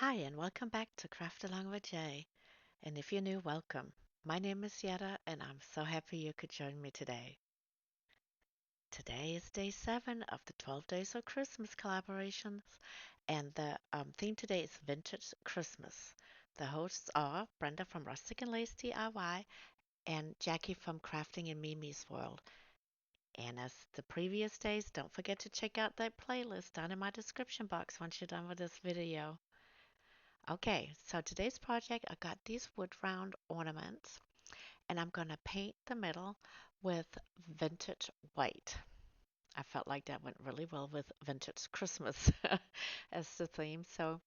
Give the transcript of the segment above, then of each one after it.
Hi, and welcome back to Craft Along with Jay. And if you're new, welcome. My name is Yetta, and I'm so happy you could join me today. Today is day 7 of the 12 Days of Christmas collaborations, and the theme today is Vintage Christmas. The hosts are Brenda from Rustic and Lace DIY and Jackie from Crafting in Mimi's World. And as the previous days, don't forget to check out that playlist down in my description box once you're done with this video. Okay, so today's project, I got these wood round ornaments and I'm going to paint the middle with vintage white. I felt like that went really well with vintage Christmas as the theme. So,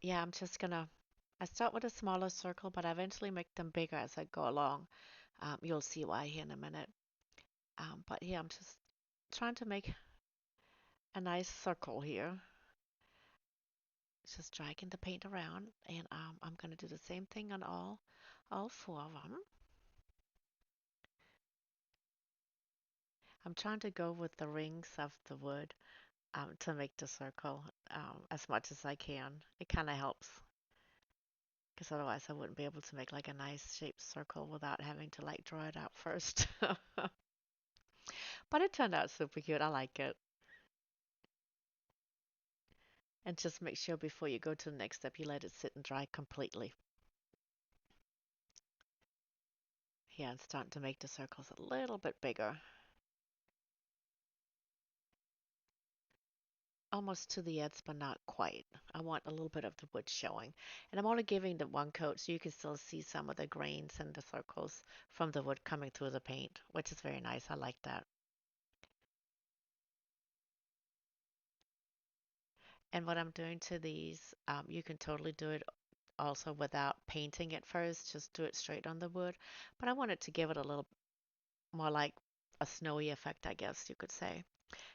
yeah, I start with a smaller circle, but I eventually make them bigger as I go along. You'll see why here in a minute. But yeah, I'm just trying to make a nice circle here. Just dragging the paint around, and I'm going to do the same thing on all 4 of them. I'm trying to go with the rings of the wood to make the circle as much as I can. It kind of helps because otherwise I wouldn't be able to make like a nice shaped circle without having to like draw it out first. But it turned out super cute. I like it. And just make sure before you go to the next step, you let it sit and dry completely. Yeah, and starting to make the circles a little bit bigger. Almost to the edge, but not quite. I want a little bit of the wood showing. And I'm only giving the one coat so you can still see some of the grains and the circles from the wood coming through the paint, which is very nice. I like that. And what I'm doing to these, you can totally do it also without painting it first. Just do it straight on the wood. But I wanted to give it a little more like a snowy effect, I guess you could say.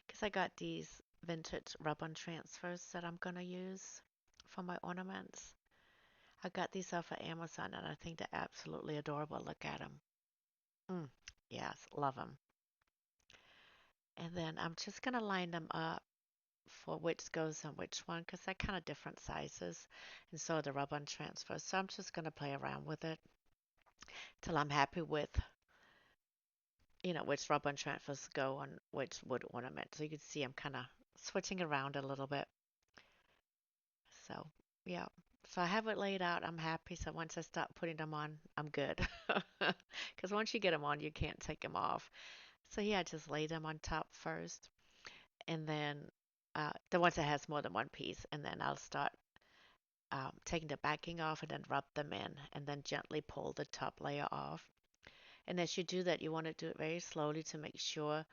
Because I got these vintage rub-on transfers that I'm going to use for my ornaments. I got these off of Amazon and I think they're absolutely adorable. Look at them. Mm, yes, love them. And then I'm just going to line them up for which goes on which one because they're kind of different sizes. And so the rub-on transfer. So I'm just going to play around with it till I'm happy with, which rub-on transfers go on which wood ornament. So you can see I'm kind of switching around a little bit. So, yeah. So I have it laid out. I'm happy. So once I start putting them on, I'm good. Because once you get them on, you can't take them off. So yeah, I just lay them on top first, and then the ones that has more than one piece, and then I'll start taking the backing off and then rub them in, and then gently pull the top layer off. And as you do that, you want to do it very slowly to make sure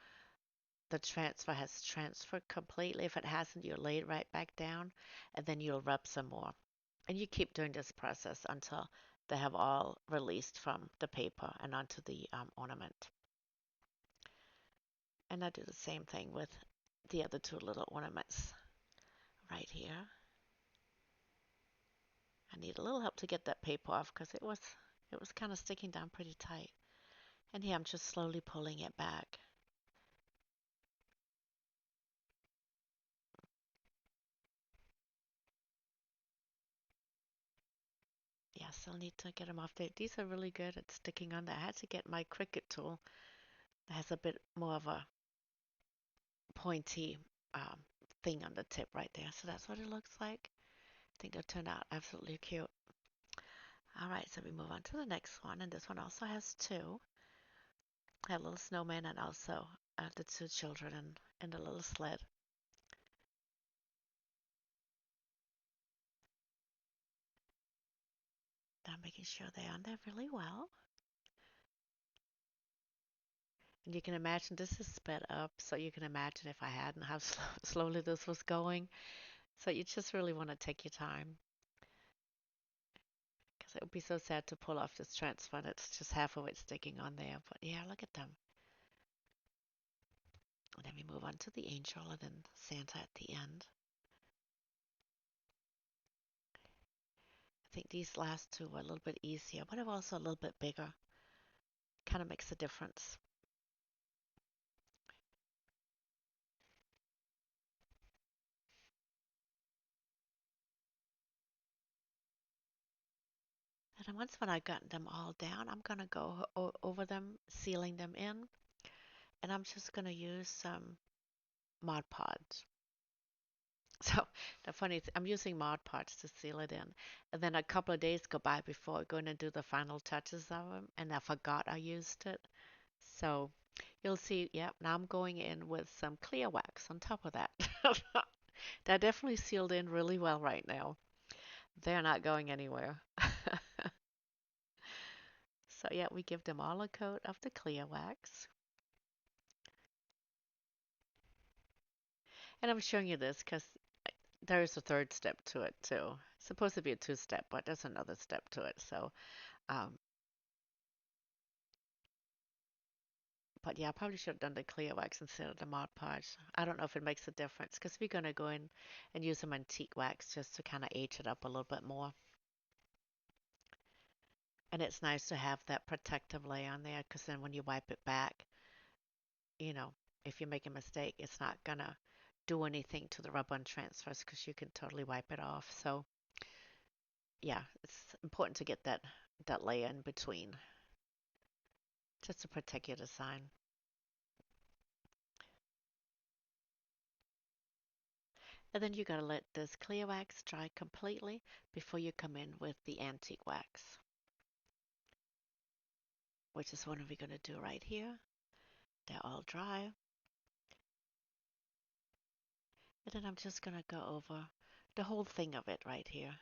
the transfer has transferred completely. If it hasn't, you lay it right back down, and then you'll rub some more. And you keep doing this process until they have all released from the paper and onto the ornament. And I do the same thing with the other 2 little ornaments right here. I need a little help to get that paper off because it was kind of sticking down pretty tight. And here I'm just slowly pulling it back. Yeah, still need to get them off there. These are really good at sticking on there. I had to get my Cricut tool that has a bit more of a pointy um, thing on the tip right there. So that's what it looks like. I think they'll turn out absolutely cute. All right, so we move on to the next one. And this one also has 2. I have a little snowman and also the 2 children and the little sled. I'm making sure they're on there really well. And you can imagine this is sped up, so you can imagine if I hadn't how slowly this was going. So you just really want to take your time because it would be so sad to pull off this transfer and it's just half of it sticking on there. But yeah, look at them. And then we move on to the angel and then Santa at the end. I think these last 2 were a little bit easier, but also a little bit bigger. Kind of makes a difference. And once when I've gotten them all down, I'm going to go over them, sealing them in. And I'm just going to use some Mod Podge. So the funny thing, I'm using Mod Podge to seal it in. And then a couple of days go by before I go in and do the final touches of them. And I forgot I used it. So you'll see, yep, now I'm going in with some clear wax on top of that. They're definitely sealed in really well right now. They're not going anywhere. So yeah, we give them all a coat of the clear wax. And I'm showing you this because there's a third step to it too. It's supposed to be a two-step, but there's another step to it. So, um, but yeah, I probably should have done the clear wax instead of the Mod Podge. I don't know if it makes a difference because we're gonna go in and use some antique wax just to kind of age it up a little bit more. And it's nice to have that protective layer on there because then when you wipe it back, you know, if you make a mistake, it's not gonna do anything to the rub-on transfers because you can totally wipe it off. So yeah, it's important to get that layer in between just to protect your design. And then you gotta let this clear wax dry completely before you come in with the antique wax, which is what we're gonna do right here. They're all dry. And then I'm just gonna go over the whole thing of it right here.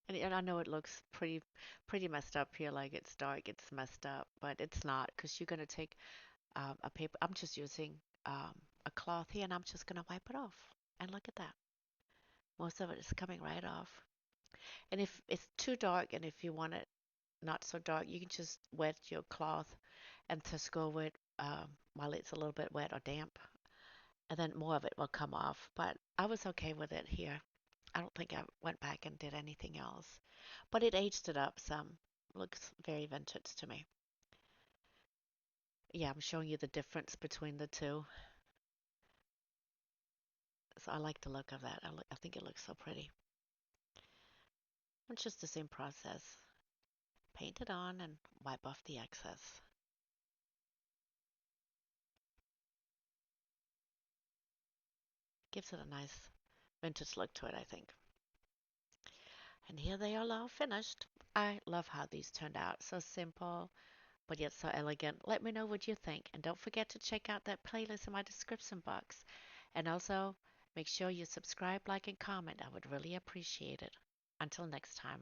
And I know it looks pretty messed up here, like it's dark, it's messed up, but it's not because you're gonna take a paper. I'm just using a cloth here, and I'm just gonna wipe it off. And look at that. Most of it is coming right off. And if it's too dark, and if you want it not so dark, you can just wet your cloth and just go with while it's a little bit wet or damp, and then more of it will come off. But I was okay with it here. I don't think I went back and did anything else. But it aged it up some. Looks very vintage to me. Yeah, I'm showing you the difference between the two. So I like the look of that. I think it looks so pretty. It's just the same process. Paint it on and wipe off the excess. Gives it a nice vintage look to it, I think. And here they are all finished. I love how these turned out. So simple, but yet so elegant. Let me know what you think. And don't forget to check out that playlist in my description box. And also, make sure you subscribe, like, and comment. I would really appreciate it. Until next time.